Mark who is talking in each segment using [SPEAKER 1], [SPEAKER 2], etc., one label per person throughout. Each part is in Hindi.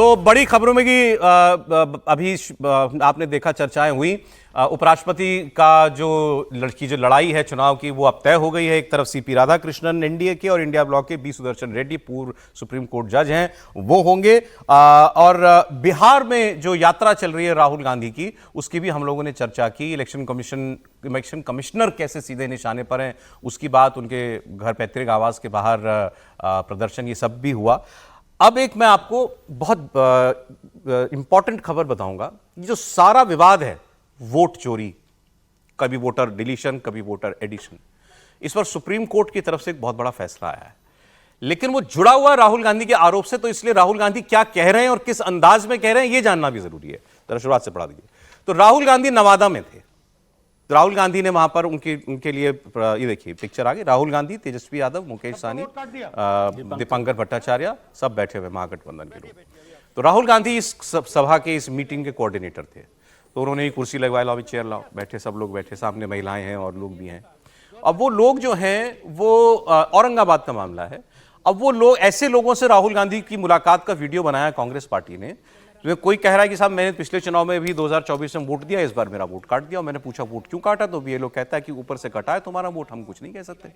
[SPEAKER 1] तो बड़ी खबरों में कि अभी आपने देखा चर्चाएं हुई। उपराष्ट्रपति का जो लड़ाई है चुनाव की वो अब तय हो गई है। एक तरफ सीपी राधाकृष्णन एनडीए के और इंडिया ब्लॉक के बी सुदर्शन रेड्डी पूर्व सुप्रीम कोर्ट जज हैं, वो होंगे। और बिहार में जो यात्रा चल रही है राहुल गांधी की, उसकी भी हम लोगों ने चर्चा की। इलेक्शन कमिश्नर कैसे सीधे निशाने पर हैं, उसकी बात, उनके घर पैतृक आवास के बाहर प्रदर्शन, ये सब भी हुआ। अब एक मैं आपको बहुत इंपॉर्टेंट खबर बताऊंगा। जो सारा विवाद है वोट चोरी, कभी वोटर डिलीशन, कभी वोटर एडिशन, इस पर सुप्रीम कोर्ट की तरफ से एक बहुत बड़ा फैसला आया है, लेकिन वो जुड़ा हुआ राहुल गांधी के आरोप से। तो इसलिए राहुल गांधी क्या कह रहे हैं और किस अंदाज में कह रहे हैं, ये जानना भी जरूरी है। जरा शुरुआत से पढ़ा दीजिए। तो राहुल गांधी नवादा में थे। राहुल गांधी ने वहां पर उनके लिए, ये देखिए पिक्चर आ गई, राहुल गांधी, तेजस्वी यादव, मुकेश सहनी, दीपांकर भट्टाचार्य सब बैठे हुए महागठबंधन के लोग। तो राहुल गांधी इस सभा के, इस मीटिंग के कोऑर्डिनेटर थे। तो उन्होंने कुर्सी लगवाई, लाओ चेयर लाओ, बैठे सब लोग बैठे, सामने महिलाएं हैं और लोग भी हैं। अब वो लोग जो हैं वो औरंगाबाद का मामला है। अब वो लोग, ऐसे लोगों से राहुल गांधी की मुलाकात का वीडियो बनाया कांग्रेस पार्टी ने। तो कोई कह रहा है कि साहब मैंने पिछले चुनाव में भी 2024 में वोट दिया, इस बार मेरा वोट काट दिया। और मैंने पूछा वोट क्यों काटा, तो ये लोग कहता है कि ऊपर से कटा है तुम्हारा वोट, हम कुछ नहीं कह सकते।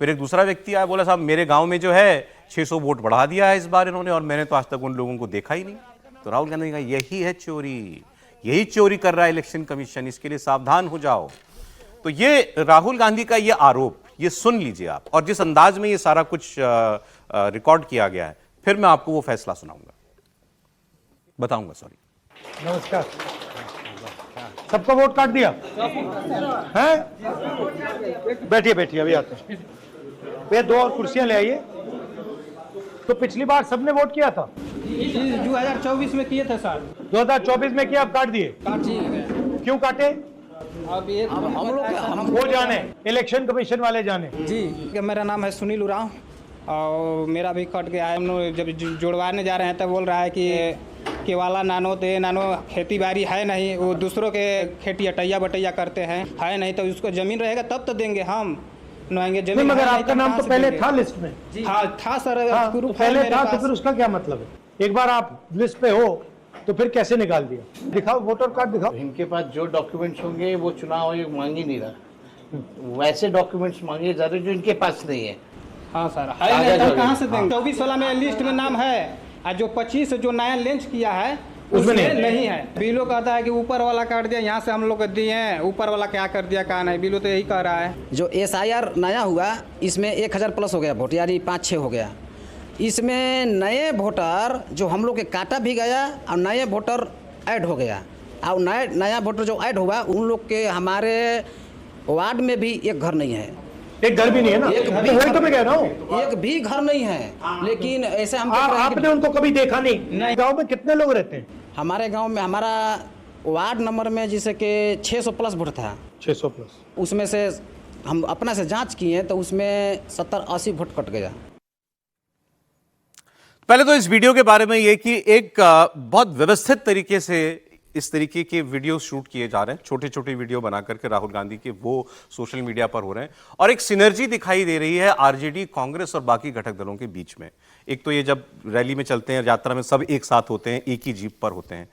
[SPEAKER 1] फिर एक दूसरा व्यक्ति आया, बोला साहब मेरे गांव में जो है 600 वोट बढ़ा दिया है इस बार इन्होंने, और मैंने तो आज तक उन लोगों को देखा ही नहीं। तो राहुल गांधी ने कहा यही है चोरी, यही चोरी कर रहा है इलेक्शन कमीशन, इसके लिए सावधान हो जाओ। तो ये राहुल गांधी का ये आरोप, ये सुन लीजिए आप, और जिस अंदाज में ये सारा कुछ रिकॉर्ड किया गया है, फिर मैं आपको वो फैसला सुनाऊंगा, बताऊंगा। सॉरी।
[SPEAKER 2] नमस्कार। सबका वोट काट दिया है? बैठिए बैठिए, अभी आते हैं। वे 2 और कुर्सियां ले आइए। तो पिछली बार सबने वोट किया था?
[SPEAKER 3] 2024 में किए थे सर।
[SPEAKER 2] 2024 में किया, अब काट दिए?
[SPEAKER 3] काट दिए।
[SPEAKER 2] क्यों काटे?
[SPEAKER 3] अब ये हम
[SPEAKER 2] वो जाने, इलेक्शन कमीशन वाले जाने।
[SPEAKER 3] जी, मेरा नाम है सुनील उरांव और मेरा भी कट गया है। जब जुड़वाने जा रहे हैं तब बोल रहा है कि केवाला नानो दे, नानो खेती बाड़ी है नहीं, वो दूसरों के खेती अटैया बटैया करते हैं, है नहीं तो उसको जमीन रहेगा तब तो देंगे हम, नहाएंगे जमीन।
[SPEAKER 2] मगर आपका नाम तो पहले था लिस्ट में।
[SPEAKER 3] हाँ था सर।
[SPEAKER 2] तो पहले था तो फिर उसका क्या मतलब है? एक बार आप लिस्ट पे हो तो फिर कैसे निकाल दिया? दिखाओ वोटर कार्ड दिखाओ।
[SPEAKER 4] इनके पास जो डॉक्यूमेंट्स होंगे वो चुनाव आयोग मांग ही नहीं रहा, वैसे डॉक्यूमेंट्स मांगे जा रहे जो इनके पास नहीं है।
[SPEAKER 3] हाँ सर, कहाँ से देंगे? 24 वाला में लिस्ट में नाम है, और जो 25 जो नया लॉन्च किया है उसमें नहीं है। बीलो कहता है कि ऊपर वाला काट दिया, यहाँ से हम लोग दिए हैं, ऊपर वाला क्या कर दिया कहा नहीं। बीलो तो यही कह रहा है।
[SPEAKER 5] जो SIR नया हुआ इसमें 1000 प्लस हो गया वोट, यानी 5-6 हो गया। इसमें नए वोटर जो हम लोग के काटा भी गया और नए वोटर ऐड हो गया। और नया वोटर जो ऐड हुआ उन लोग के हमारे वार्ड में भी एक घर नहीं है।
[SPEAKER 2] एक घर भी नहीं है ना? वही तो मैं कह रहा हूँ,
[SPEAKER 5] एक भी घर नहीं है। लेकिन ऐसे हम
[SPEAKER 2] आपने उनको कभी देखा नहीं? गांव में कितने लोग रहते हैं?
[SPEAKER 5] हमारे गांव में, हमारा वार्ड नंबर में जैसे कि 600 प्लस वोट था।
[SPEAKER 2] 600 प्लस।
[SPEAKER 5] उसमें से हम अपना से जांच किए तो उसमें 70-80 वोट कट गया।
[SPEAKER 1] पहले तो इस वीडियो के बारे में ये कि एक बहुत व्यवस्थित तरीके से इस तरीके के वीडियो शूट किए जा रहे हैं, छोटे छोटे वीडियो बना करके राहुल गांधी के, वो सोशल मीडिया पर हो रहे हैं। और एक सिनर्जी दिखाई दे रही है आरजेडी, कांग्रेस और बाकी घटक दलों के बीच में। एक तो ये जब रैली में चलते हैं, यात्रा में सब एक साथ होते हैं, एक ही जीप पर होते हैं।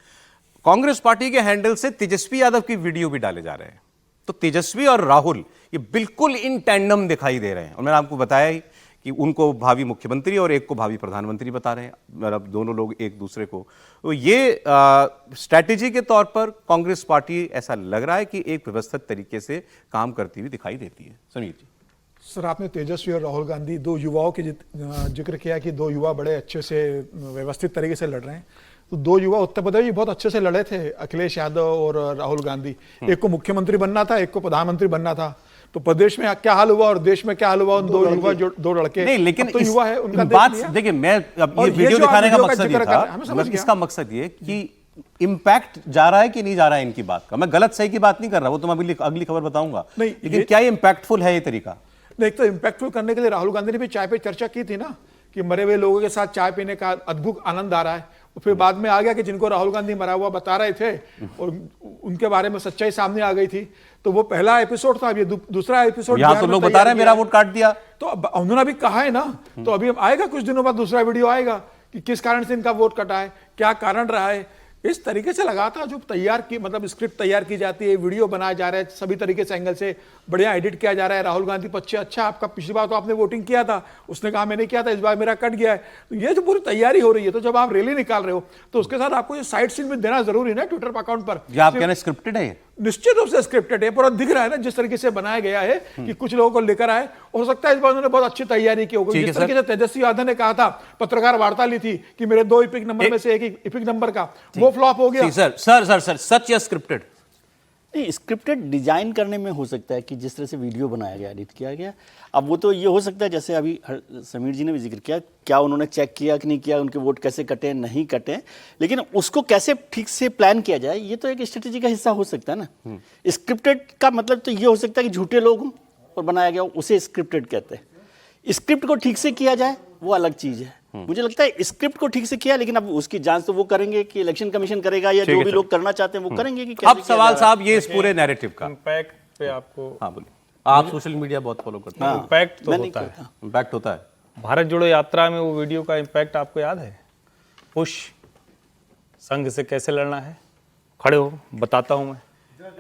[SPEAKER 1] कांग्रेस पार्टी के हैंडल से तेजस्वी यादव की वीडियो भी डाले जा रहे हैं। तो तेजस्वी और राहुल ये बिल्कुल इन टैंडम दिखाई दे रहे हैं। और मैंने आपको बताया ही कि उनको भावी मुख्यमंत्री और एक को भावी प्रधानमंत्री बता रहे हैं, मतलब दोनों लोग एक दूसरे को। तो ये स्ट्रैटेजी के तौर पर कांग्रेस पार्टी, ऐसा लग रहा है कि एक व्यवस्थित तरीके से काम करती हुई दिखाई देती है। समीर जी।
[SPEAKER 6] सर, आपने तेजस्वी और राहुल गांधी 2 युवाओं के जिक्र किया कि 2 युवा बड़े अच्छे से व्यवस्थित तरीके से लड़ रहे हैं। तो 2 युवा उत्तर प्रदेश में बहुत अच्छे से लड़े थे, अखिलेश यादव और राहुल गांधी। एक को मुख्यमंत्री बनना था, एक को प्रधानमंत्री बनना था। तो प्रदेश में क्या हाल हुआ और देश में क्या हाल हुआ उन 2 युवा, जो 2 लड़के।
[SPEAKER 1] नहीं, लेकिन
[SPEAKER 6] तो युवा है उनका
[SPEAKER 1] बात देखिए, मैं अब ये वीडियो दिखाने का मकसद ये था, इसका मकसद ये कि इंपैक्ट जा रहा है कि नहीं जा रहा है इनकी बात का। मैं गलत सही की बात नहीं कर रहा, वो तो मैं अगली खबर बताऊंगा। लेकिन क्या ये इंपैक्टफुल है ये तरीका?
[SPEAKER 6] एक तो इंपैक्टफुल करने के लिए राहुल गांधी ने भी चाय पे चर्चा की थी ना, कि मरे हुए लोगों के साथ चाय पीने का अद्भुत आनंद आ रहा है। फिर बाद में आ गया कि जिनको राहुल गांधी मरा हुआ बता रहे थे और उनके बारे में सच्चाई सामने आ गई थी। तो वो पहला एपिसोड था, अब ये दूसरा एपिसोड।
[SPEAKER 1] यहां तो लोग बता रहे हैं मेरा वोट काट दिया।
[SPEAKER 6] तो उन्होंने अभी कहा है ना, तो अभी आएगा कुछ दिनों बाद दूसरा वीडियो आएगा कि किस कारण से इनका वोट कटा है, क्या कारण रहा है। इस तरीके से लगातार जो तैयार की मतलब स्क्रिप्ट तैयार की जाती है, वीडियो बनाया जा रहा है, सभी तरीके से एंगल से बढ़िया एडिट किया जा रहा है। राहुल गांधी पक्षे अच्छा आपका पिछली बार तो आपने वोटिंग किया था, उसने कहा मैंने किया था, इस बार मेरा कट गया है। तो ये जो पूरी तैयारी हो रही है, तो जब आप रैली निकाल रहे हो तो उसके साथ आपको ये साइड सीन भी देना जरूरी है ना ट्विटर अकाउंट पर।
[SPEAKER 1] ये आप कहना स्क्रिप्टेड है?
[SPEAKER 6] निश्चित रूप से स्क्रिप्टेड है, पूरा दिख रहा है ना जिस तरीके से बनाया गया है कि कुछ लोगों को लेकर आए। हो सकता है इस बार उन्होंने बहुत अच्छी तैयारी की होगी। जिस तरीके से तेजस्वी यादव ने कहा था, पत्रकार वार्ता ली थी कि मेरे 2 इपिक नंबर में से एक इपिक नंबर का, वो फ्लॉप हो गया।
[SPEAKER 1] सर सच या स्क्रिप्टेड?
[SPEAKER 7] नहीं, स्क्रिप्टेड डिजाइन करने में हो सकता है कि जिस तरह से वीडियो बनाया गया, एडिट किया गया। अब वो तो ये हो सकता है जैसे अभी समीर जी ने भी जिक्र किया, क्या उन्होंने चेक किया कि नहीं किया, उनके वोट कैसे कटे नहीं कटे, लेकिन उसको कैसे ठीक से प्लान किया जाए ये तो एक स्ट्रेटेजी का हिस्सा हो सकता है ना। स्क्रिप्टेड का मतलब तो ये हो सकता है कि झूठे लोग हों और बनाया गया हो, उसे स्क्रिप्टेड कहते हैं। स्क्रिप्ट को ठीक से किया जाए वो अलग चीज़ है। मुझे लगता है स्क्रिप्ट को ठीक से किया, लेकिन अब उसकी जांच तो वो करेंगे कि इलेक्शन कमीशन करेगा या जो भी लोग करना चाहते हैं वो करेंगे कि
[SPEAKER 1] अब सवाल साहब ये इस पूरे नैरेटिव का
[SPEAKER 8] इम्पैक्ट पे आपको,
[SPEAKER 1] हाँ बोलिए। आप सोशल मीडिया बहुत फॉलो करते हैं।
[SPEAKER 8] इम्पैक्ट तो होता है,
[SPEAKER 1] इम्पैक्ट होता है।
[SPEAKER 8] भारत जोड़ो यात्रा में वो वीडियो का इम्पैक्ट आपको याद है? पुश संघ से कैसे लड़ना है, खड़े हो बताता हूं मैं,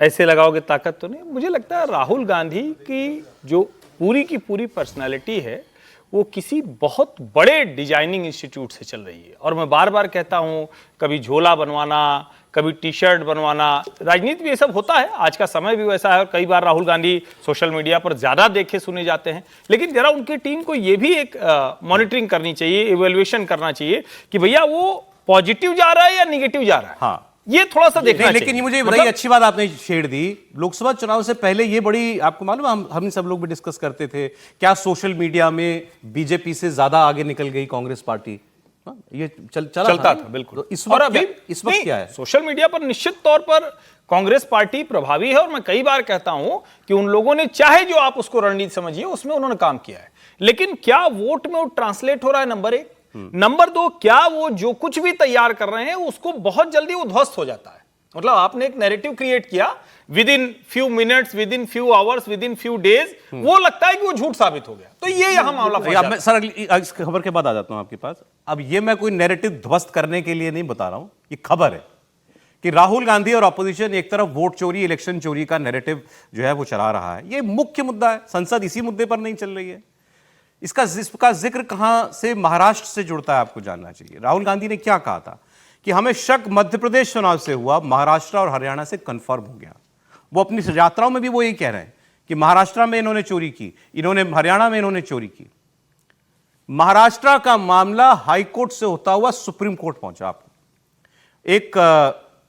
[SPEAKER 8] ऐसे लगाओगे ताकत तो नहीं। मुझे लगता है राहुल गांधी की जो पूरी की पूरी पर्सनालिटी है वो किसी बहुत बड़े डिजाइनिंग इंस्टीट्यूट से चल रही है। और मैं बार बार कहता हूं, कभी झोला बनवाना, कभी टी शर्ट बनवाना, राजनीति में ये सब होता है, आज का समय भी वैसा है। और कई बार राहुल गांधी सोशल मीडिया पर ज़्यादा देखे सुने जाते हैं, लेकिन जरा उनकी टीम को ये भी एक मॉनिटरिंग करनी चाहिए, इवेल्युएशन करना चाहिए कि भैया वो पॉजिटिव जा रहा है या निगेटिव जा रहा है।
[SPEAKER 1] हाँ,
[SPEAKER 8] ये थोड़ा सा देखना चाहिए।
[SPEAKER 1] लेकिन ये मुझे बड़ी अच्छी बात आपने छेड़ दी। लोकसभा चुनाव से पहले ये बड़ी, आपको मालूम हम सब लोग भी डिस्कस करते थे, क्या सोशल मीडिया में बीजेपी से ज्यादा आगे निकल गई कांग्रेस पार्टी? ये चलता था
[SPEAKER 8] बिल्कुल।
[SPEAKER 1] तो इस वक्त क्या है?
[SPEAKER 8] सोशल मीडिया पर निश्चित तौर पर कांग्रेस पार्टी प्रभावी है। और मैं कई बार कहता हूं कि उन लोगों ने, चाहे जो आप उसको रणनीति समझिए, उसमें उन्होंने काम किया है, लेकिन क्या वोट में वो ट्रांसलेट हो रहा है? नंबर 1। नंबर 2, क्या वो जो कुछ भी तैयार कर रहे हैं उसको बहुत जल्दी वो ध्वस्त हो जाता है? मतलब आपने एक नैरेटिव क्रिएट किया, with in few minutes, with in few hours, with in few days, वो लगता है कि वो झूठ साबित हो गया। तो ये यहां मामला
[SPEAKER 1] मैं सर अगली इस खबर के बाद आ जाता हूं आपके पास। अब ये मैं कोई नैरेटिव ध्वस्त करने के लिए नहीं बता रहा हूं, ये खबर है कि राहुल गांधी और ऑपोजिशन एक तरफ वोट चोरी, इलेक्शन चोरी का नैरेटिव जो है वो चला रहा है। ये मुख्य मुद्दा है, संसद इसी मुद्दे पर नहीं चल रही है। इसका जिक्र कहां से, महाराष्ट्र से जुड़ता है, आपको जानना चाहिए। राहुल गांधी ने क्या कहा था कि हमें शक मध्य प्रदेश चुनाव से हुआ, महाराष्ट्र और हरियाणा से कंफर्म हो गया। वो अपनी यात्राओं में भी वो यही कह रहे हैं कि महाराष्ट्र में इन्होंने चोरी की, इन्होंने हरियाणा में इन्होंने चोरी की। महाराष्ट्र का मामला हाईकोर्ट से होता हुआ सुप्रीम कोर्ट पहुंचा। आपको एक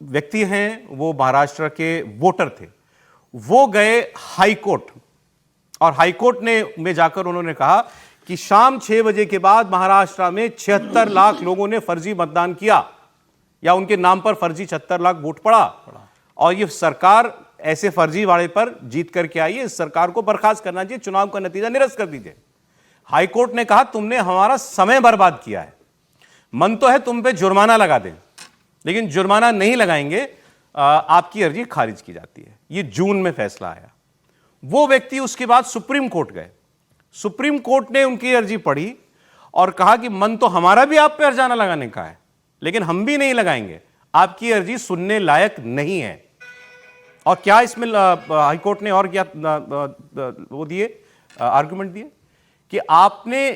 [SPEAKER 1] व्यक्ति हैं, वो महाराष्ट्र के वोटर थे, वो गए हाईकोर्ट, और हाईकोर्ट में जाकर उन्होंने कहा कि शाम 6 बजे के बाद महाराष्ट्र में 76 लाख लोगों ने फर्जी मतदान किया, या उनके नाम पर फर्जी 76 लाख वोट पड़ा, और ये सरकार ऐसे फर्जीवाड़े पर जीत करके आई है, इस सरकार को बर्खास्त करना चाहिए, चुनाव का नतीजा निरस्त कर दीजिए। हाईकोर्ट ने कहा तुमने हमारा समय बर्बाद किया है, मन तो है तुम पे जुर्माना लगा दें, लेकिन जुर्माना नहीं लगाएंगे, आपकी अर्जी खारिज की जाती है। ये जून में फैसला आया। वो व्यक्ति उसके बाद सुप्रीम कोर्ट गए, सुप्रीम कोर्ट ने उनकी अर्जी पढ़ी और कहा कि मन तो हमारा भी आप पे हर्जाना लगाने का है, लेकिन हम भी नहीं लगाएंगे, आपकी अर्जी सुनने लायक नहीं है। और क्या इसमें हाईकोर्ट ने और क्या वो दिए, आर्गुमेंट दिए कि आपने,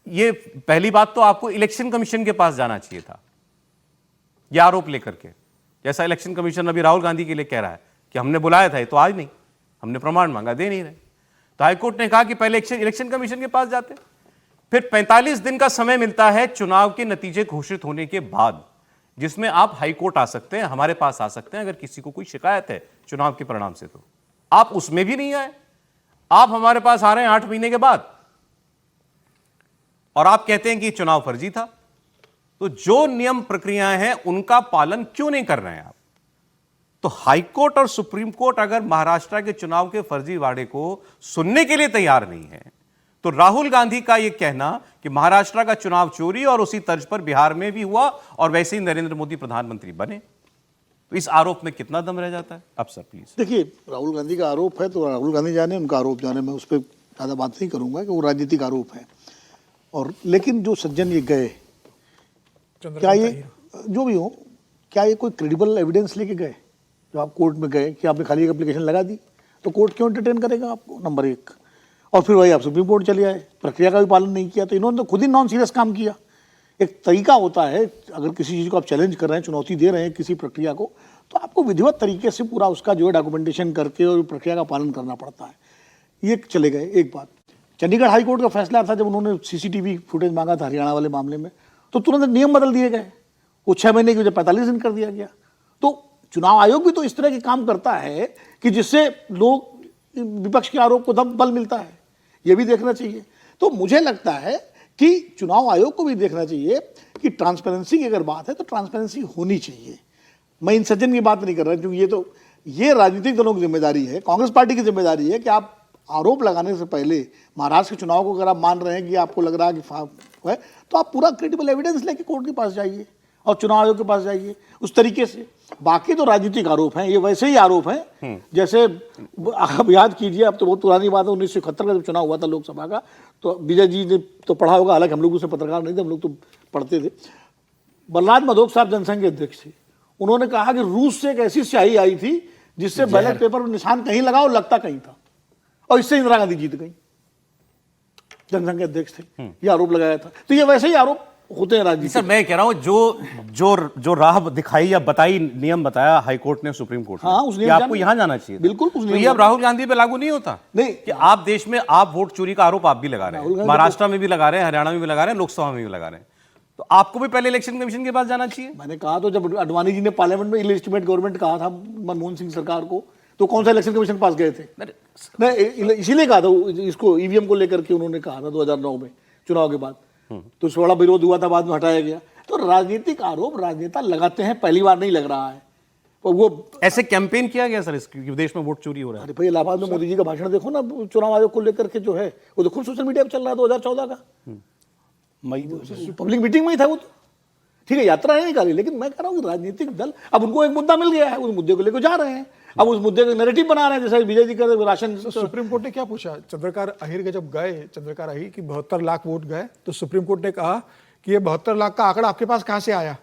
[SPEAKER 1] ये पहली बात तो आपको इलेक्शन कमीशन के पास जाना चाहिए था ये आरोप लेकर के, जैसा इलेक्शन कमीशन अभी राहुल गांधी के लिए कह रहा है कि हमने बुलाया था, ये तो आज नहीं, हमने प्रमाण मांगा, दे नहीं रहे। तो हाईकोर्ट ने कहा कि पहले इलेक्शन कमीशन के पास जाते, फिर 45 दिन का समय मिलता है चुनाव के नतीजे घोषित होने के बाद, जिसमें आप हाईकोर्ट आ सकते हैं, हमारे पास आ सकते हैं अगर किसी को कोई शिकायत है चुनाव के परिणाम से। तो आप उसमें भी नहीं आए, आप हमारे पास आ रहे हैं 8 महीने के बाद, और आप कहते हैं कि चुनाव फर्जी था। तो जो नियम प्रक्रियाएं हैं उनका पालन क्यों नहीं कर रहे हैं आप? तो हाईकोर्ट और सुप्रीम कोर्ट अगर महाराष्ट्र के चुनाव के फर्जीवाड़े को सुनने के लिए तैयार नहीं है, तो राहुल गांधी का यह कहना कि महाराष्ट्र का चुनाव चोरी और उसी तर्ज पर बिहार में भी हुआ और वैसे ही नरेंद्र मोदी प्रधानमंत्री बने, तो इस आरोप में कितना दम रह जाता है? अब सर प्लीज।
[SPEAKER 9] देखिए, राहुल गांधी का आरोप है तो राहुल गांधी जाने, उनका आरोप जाने, मैं उस पर ज़्यादा बात नहीं करूंगा कि वो राजनीतिक आरोप है। और लेकिन जो सज्जन ये गए, क्या ये जो भी हो, क्या ये कोई क्रेडिबल एविडेंस लेके गए? जो आप कोर्ट में गए कि आपने खाली एक एप्लीकेशन लगा दी, तो कोर्ट क्यों एंटरटेन करेगा आपको? नंबर एक। और फिर वही आप सुप्रीम कोर्ट चले आए, प्रक्रिया का भी पालन नहीं किया, तो इन्होंने तो खुद ही नॉन सीरियस काम किया। एक तरीका होता है, अगर किसी चीज़ को आप चैलेंज कर रहे हैं, चुनौती दे रहे हैं किसी प्रक्रिया को, तो आपको विधिवत तरीके से पूरा उसका जो है डॉक्यूमेंटेशन करके और प्रक्रिया का पालन करना पड़ता है। ये चले गए। एक बात, चंडीगढ़ हाई कोर्ट का फैसला था जब उन्होंने सीसीटीवी फुटेज मांगा था हरियाणा वाले मामले में, तो तुरंत नियम बदल दिए गए, वो 6 महीने की वजह 45 दिन कर दिया गया। तो चुनाव आयोग भी तो इस तरह के काम करता है कि जिससे लोग विपक्ष के आरोप को दम बल मिलता है, ये भी देखना चाहिए। तो मुझे लगता है कि चुनाव आयोग को भी देखना चाहिए कि ट्रांसपेरेंसी की अगर बात है तो ट्रांसपेरेंसी होनी चाहिए। मैं इन सज्जन की बात नहीं कर रहा, क्योंकि ये राजनीतिक दलों की जिम्मेदारी है, कांग्रेस पार्टी की जिम्मेदारी है कि आप आरोप लगाने से पहले महाराष्ट्र के चुनाव को अगर आप मान रहे हैं कि आपको लग रहा है कि है, तो आप पूरा क्रेडिबल एविडेंस लेके कोर्ट के पास जाइए और चुनाव आयोग के पास जाइए उस तरीके से। बाकी तो राजनीतिक आरोप हैं, ये वैसे ही आरोप हैं जैसे आप याद कीजिए, अब तो बहुत पुरानी बात है, 1971 का जब चुनाव हुआ था लोकसभा का, तो विजय जी ने तो पढ़ा होगा, हालांकि हम लोग उससे पत्रकार नहीं थे, हम लोग तो पढ़ते थे। बलराज मधोक साहब जनसंघ के अध्यक्ष थे, उन्होंने कहा कि रूस से एक ऐसी स्याही आई थी जिससे बैलेट पेपर पर निशान कहीं लगा और लगता कहीं था, और इससे इंदिरा गांधी जीत गई। जनसंघ के अध्यक्ष थे, ये आरोप लगाया था। तो ये वैसे ही आरोप होते हैं राजनीति।
[SPEAKER 1] सर मैं कह रहा हूं जो राह दिखाई या बताई, नियम बताया हाईकोर्ट ने, सुप्रीम कोर्ट ने,
[SPEAKER 9] हाँ, उस
[SPEAKER 1] कि
[SPEAKER 9] नियम
[SPEAKER 1] आपको यहां जाना चाहिए,
[SPEAKER 9] बिल्कुल उस
[SPEAKER 1] तो ये अब राहुल गांधी पे लागू नहीं होता?
[SPEAKER 9] नहीं,
[SPEAKER 1] कि आप देश में आप वोट चोरी का आरोप आप भी लगा रहे हैं, महाराष्ट्र में भी लगा रहे हैं, हरियाणा में भी लगा रहे हैं, लोकसभा में भी लगा रहे हैं, तो आपको भी पहले इलेक्शन कमीशन के पास जाना चाहिए।
[SPEAKER 9] मैंने कहा तो जब अडवाणी जी ने पार्लियामेंट में इलेजिटिमेट गवर्नमेंट कहा था मनमोहन सिंह सरकार को, तो कौन सा इलेक्शन कमीशन के पास गए थे? नहीं, इसीलिए कहा था इसको, ईवीएम को लेकर के उन्होंने कहा था 2009 में चुनाव के बाद, तो इस बड़ा विरोध हुआ था, बाद में हटाया गया। तो राजनीतिक आरोप राजनेता लगाते हैं, पहली बार नहीं लग रहा है। तो वो
[SPEAKER 1] ऐसे कैंपेन किया गया सर कि देश में वोट चोरी हो रहा है?
[SPEAKER 9] अरे भाई, इलाहाबाद में मोदी जी का भाषण देखो ना चुनाव आयोग को लेकर के, जो है वो तो खुद सोशल मीडिया पर चल रहा है 2014 का, मई पब्लिक मीटिंग में ही था वो। तो ठीक है, यात्रा नहीं निकाली, लेकिन मैं कह रहा हूँ कि राजनीतिक दल, अब उनको एक मुद्दा मिल गया है, उस मुद्दे को लेकर जा रहे हैं, अब उस मुद्दे का नैरेटिव बना रहे हैं, जैसे विजय जी कर राशन।
[SPEAKER 6] सुप्रीम कोर्ट ने क्या पूछा? चंद्रकार अहीर के जब गए, चंद्रकार अहीर की 72 लाख वोट गए, तो सुप्रीम कोर्ट ने कहा कि ये 72 लाख का आंकड़ा आपके पास कहां से आया?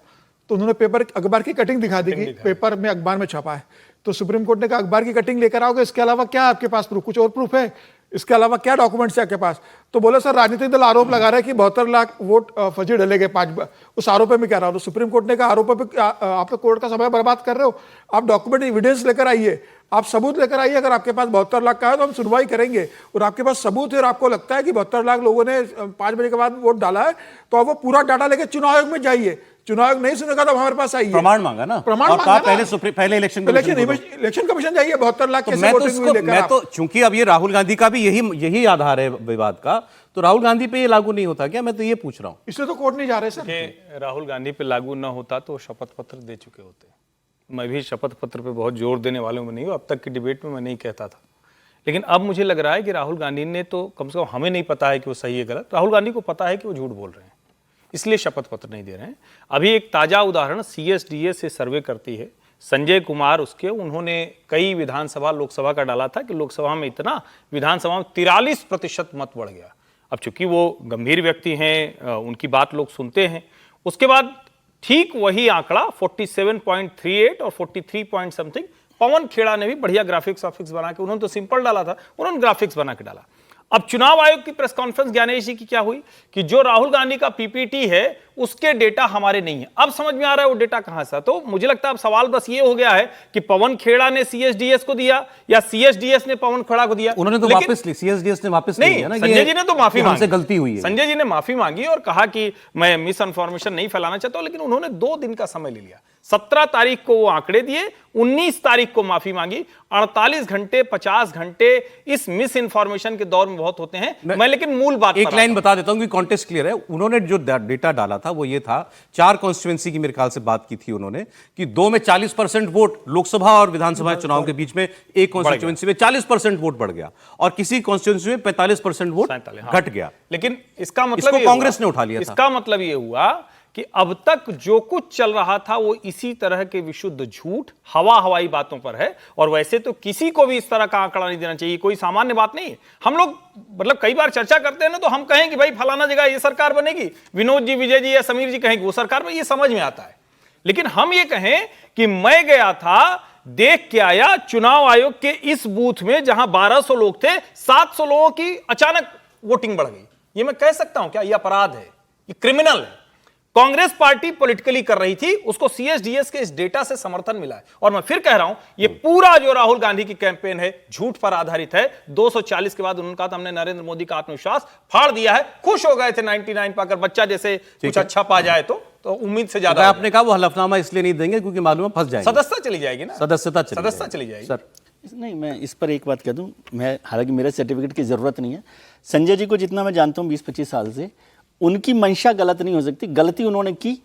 [SPEAKER 6] तो उन्होंने अखबार की कटिंग दिखा दी कि पेपर में, अखबार में छपा है। तो सुप्रीम कोर्ट ने कहा अखबार की कटिंग लेकर आओगे, इसके अलावा क्या आपके पास प्रूफ, कुछ और प्रूफ है? इसके अलावा क्या डॉक्यूमेंट्स है आपके पास? तो बोले सर राजनीतिक दल आरोप लगा रहे हैं कि 72 लाख वोट फर्जी डले गए 5 बार। उस आरोप में क्या रहा? तो सुप्रीम कोर्ट ने कहा आरोप पे आप तो कोर्ट का समय बर्बाद कर रहे हो, आप डॉक्यूमेंट एविडेंस लेकर आइए, आप सबूत लेकर आइए। अगर आपके पास 72 लाख का है तो हम सुनवाई करेंगे, और आपके पास सबूत है और आपको लगता है कि 72 लाख लोगों ने 5 बजे के बाद वोट डाला है, तो आप वो पूरा डाटा लेकर चुनाव आयोग में जाइए। चुनाव आयोग नहीं सुनेगा तो हमारे पास आइए,
[SPEAKER 1] प्रमाण मांगा ना,
[SPEAKER 6] प्रमाण
[SPEAKER 1] और
[SPEAKER 6] मांगा
[SPEAKER 1] कहा
[SPEAKER 6] ना।
[SPEAKER 1] पहले इलेक्शन
[SPEAKER 6] कमीशन जाइए, 72 लाख कैसे वोटिंग हुई लेकर
[SPEAKER 1] मैं तो चूंकि अब ये राहुल गांधी का भी यही आधार है विवाद का, तो राहुल गांधी पे ये लागू नहीं होता क्या? मैं तो ये पूछ रहा हूं।
[SPEAKER 6] इसलिए तो कोर्ट नहीं जा रहे सर।
[SPEAKER 8] कि राहुल गांधी पे लागू ना होता तो शपथ पत्र दे चुके होते। मैं भी शपथ पत्र पे बहुत जोर देने वालों में नहीं हूँ, अब तक की डिबेट में मैं नहीं कहता था, लेकिन अब मुझे लग रहा है कि राहुल गांधी ने तो, कम से कम हमें नहीं पता है कि वो सही है गलत, राहुल गांधी को पता है कि वो झूठ बोल रहे हैं, इसलिए शपथ पत्र नहीं दे रहे हैं। अभी एक ताज़ा उदाहरण CSDA से सर्वे करती है संजय कुमार, उसके उन्होंने कई विधानसभा लोकसभा का डाला था कि लोकसभा में इतना, विधानसभा में 43% मत बढ़ गया। अब चूंकि वो गंभीर व्यक्ति हैं, उनकी बात लोग सुनते हैं। उसके बाद ठीक वही आंकड़ा 47.38 और 43 पॉइंट समथिंग पवन खेड़ा ने भी बढ़िया ग्राफिक्स बना के, उन्होंने तो सिंपल डाला था, उन्होंने ग्राफिक्स बना के डाला। अब चुनाव आयोग की प्रेस कॉन्फ्रेंस ज्ञानेश जी की क्या हुई कि जो राहुल गांधी का पीपीटी है उसके डेटा हमारे नहीं है। अब समझ में आ रहा है वो डेटा कहां से। तो मुझे लगता है अब सवाल बस ये हो गया है कि पवन खेड़ा ने CSDS को दिया या CSDS ने पवन खेड़ा को दिया।
[SPEAKER 1] उन्होंने तो वापस ली, CSDS ने वापस
[SPEAKER 8] नहीं,
[SPEAKER 1] ना,
[SPEAKER 8] संजय जी ने तो माफी मांगी,
[SPEAKER 1] गलती हुई है।
[SPEAKER 8] संजय जी ने माफी मांगी और कहा कि मैं मिस इन्फॉर्मेशन नहीं फैलाना चाहता हूं, लेकिन उन्होंने 2 दिन का समय ले लिया। 17 तारीख को वो आंकड़े दिए, 19 तारीख को माफी मांगी। 48 घंटे 50 घंटे इस मिस इन्फॉर्मेशन के दौर में बहुत होते हैं। मैं लेकिन मूल बात
[SPEAKER 1] एक लाइन बता देता हूं कि कॉन्टेक्स्ट क्लियर है। उन्होंने जो डेटा डाला था वो ये था, 4 कॉन्स्टिट्यूएंसी की मेरे ख्याल से बात की थी उन्होंने, कि 2 में 40% वोट लोकसभा और विधानसभा चुनाव के बीच में, एक कॉन्स्टिट्यूएंसी में 40% वोट बढ़ गया और किसी कॉन्स्टिट्यूएंसी में 45% वोट घट गया।
[SPEAKER 8] लेकिन इसका मतलब
[SPEAKER 1] इसको कांग्रेस ने उठा लिया था।
[SPEAKER 8] इसका मतलब ये हुआ कि अब तक जो कुछ चल रहा था वो इसी तरह के विशुद्ध झूठ, हवाई बातों पर है। और वैसे तो किसी को भी इस तरह का आंकड़ा नहीं देना चाहिए, कोई सामान्य बात नहीं है। हम लोग मतलब कई बार चर्चा करते हैं ना, तो हम कहें कि भाई फलाना जगह ये सरकार बनेगी, विनोद जी, विजय जी या समीर जी कहेंगे वो सरकार में, ये समझ में आता है। लेकिन हम ये कहें कि मैं गया था, देख के आया चुनाव आयोग के इस बूथ में जहां 1200 लोग थे, 700 लोगों की अचानक वोटिंग बढ़ गई, ये मैं कह सकता हूं क्या? ये अपराध है, ये क्रिमिनल है। कांग्रेस पार्टी पॉलिटिकली कर रही थी, उसको सीएसडीएस के इस डेटा से समर्थन मिला है। और मैं फिर कह रहा हूं, ये पूरा जो राहुल गांधी की कैंपेन है झूठ पर आधारित है। 240 के बाद उन्होंने कहा था हमने नरेंद्र मोदी का आत्मविश्वास फाड़ दिया है, खुश हो गए थे 99 पाकर, बच्चा जैसे कुछ अच्छा पा जाए तो उम्मीद से ज्यादा।
[SPEAKER 1] आपने कहा वो हलफनामा इसलिए नहीं देंगे क्योंकि मालूम है फंस जाएंगे,
[SPEAKER 8] सदस्यता चली जाएगी ना,
[SPEAKER 1] सदस्यता
[SPEAKER 8] चली जाएगी।
[SPEAKER 1] सर
[SPEAKER 7] नहीं, मैं इस पर एक बात कह दूं, मैं हालांकि मेरे सर्टिफिकेट की ज़रूरत नहीं है। संजय जी को जितना मैं जानता हूं 20-25 साल से, उनकी मंशा गलत नहीं हो सकती। गलती उन्होंने की,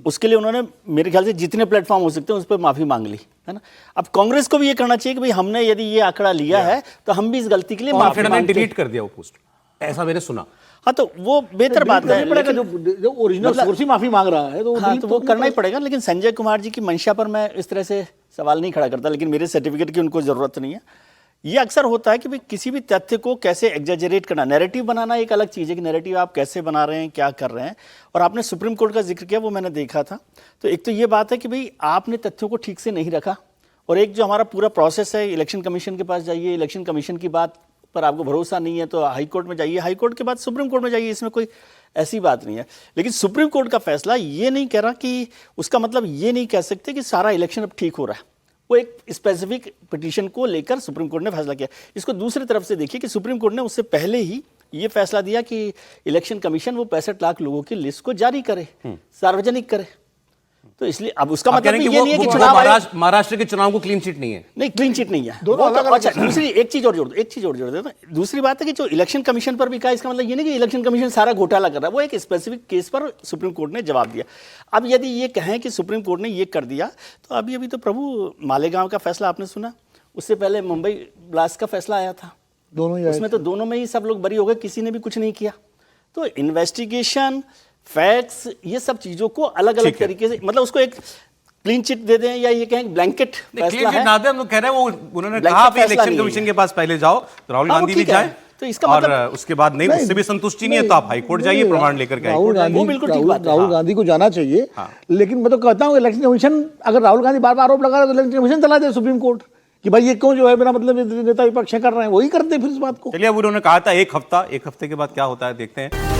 [SPEAKER 7] उसके लिए उन्होंने मेरे ख्याल से जितने प्लेटफॉर्म हो सकते हैं उस पर माफ़ी मांग ली, है ना। अब कांग्रेस को भी ये करना चाहिए कि भाई हमने यदि ये आंकड़ा लिया है तो हम भी इस गलती के लिए माफी मांग के
[SPEAKER 1] डिलीट कर दिया वो पोस्ट, ऐसा मैंने सुना।
[SPEAKER 7] हाँ, तो वो बेहतर बात है,
[SPEAKER 9] पड़ेगा जो ओरिजिनल सोर्स ही माफी मांग रहा है तो
[SPEAKER 7] हाँ, तो वो करना ही पड़ेगा। लेकिन संजय कुमार जी की मंशा पर मैं इस तरह से सवाल नहीं खड़ा करता, लेकिन मेरे सर्टिफिकेट की उनको ज़रूरत नहीं है। ये अक्सर होता है कि भाई किसी भी तथ्य को कैसे एग्जैजरेट करना, नैरेटिव बनाना एक अलग चीज़ है कि नैरेटिव आप कैसे बना रहे हैं, क्या कर रहे हैं। और आपने सुप्रीम कोर्ट का जिक्र किया, वो मैंने देखा था। तो एक तो ये बात है कि भाई आपने तथ्यों को ठीक से नहीं रखा, और एक जो हमारा पूरा प्रोसेस है, इलेक्शन कमीशन के पास जाइए, इलेक्शन कमीशन की बात पर आपको भरोसा नहीं है तो हाई कोर्ट में जाइए, हाई कोर्ट के बाद सुप्रीम कोर्ट में जाइए, इसमें कोई ऐसी बात नहीं है। लेकिन सुप्रीम कोर्ट का फैसला ये नहीं कह रहा कि, उसका मतलब ये नहीं कह सकते कि सारा इलेक्शन अब ठीक हो रहा है। वो एक स्पेसिफिक पिटीशन को लेकर सुप्रीम कोर्ट ने फैसला किया। इसको दूसरी तरफ से देखिए कि सुप्रीम कोर्ट ने उससे पहले ही ये फैसला दिया कि इलेक्शन कमीशन वो 65 लाख लोगों की लिस्ट को जारी करे, सार्वजनिक करे। तो इसलिए अब उसका मतलब ये नहीं है कि चुनाव
[SPEAKER 1] महाराष्ट्र के चुनाव को क्लीन चिट नहीं है,
[SPEAKER 7] नहीं क्लीन चिट नहीं है। अच्छा, दूसरी एक चीज और जोड़ दो, दूसरी बात है कि जो इलेक्शन कमीशन पर भी कहा, इसका मतलब ये नहीं कि इलेक्शन कमीशन सारा घोटाला कर रहा है, वो एक स्पेसिफिक केस पर सुप्रीम कोर्ट ने जवाब दिया। अब यदि ये कहें कि सुप्रीम कोर्ट ने ये कर दिया, तो अभी तो प्रभु मालेगांव का फैसला आपने सुना, उससे पहले मुंबई ब्लास्ट का फैसला आया था,
[SPEAKER 9] दोनों ही,
[SPEAKER 7] उसमें तो दोनों में ही सब लोग बरी हो गए, किसी ने भी कुछ नहीं किया। तो इन्वेस्टिगेशन, फैक्ट्स, ये सब चीजों को अलग अलग तरीके से, मतलब उसको एक क्लीन चिट दे दें या ये कहें ब्लैंकेट फैसला है।
[SPEAKER 1] हम लोग कह रहे हैं वो उन्होंने कहा आप इलेक्शन कमीशन के पास पहले जाओ, तो राहुल गांधी भी जाए,
[SPEAKER 7] तो इसका
[SPEAKER 1] और
[SPEAKER 7] मतलब
[SPEAKER 1] उसके बाद नहीं, उससे भी संतुष्टि नहीं है तो आप हाईकोर्ट जाइए, प्रमाण लेकर के।
[SPEAKER 9] राहुल गांधी को जाना चाहिए। लेकिन मैं तो कहता हूँ इलेक्शन कमीशन, अगर राहुल गांधी बार बार आरोप लगा रहे तो इलेक्शन कमीशन चला दे सुप्रीम कोर्ट कि भाई ये क्यों जो है बिना मतलब नेता विपक्ष कर रहे हैं, वही करते फिर इस बात को।
[SPEAKER 1] चलिए, अब उन्होंने कहा था एक हफ्ते के बाद क्या होता है देखते हैं।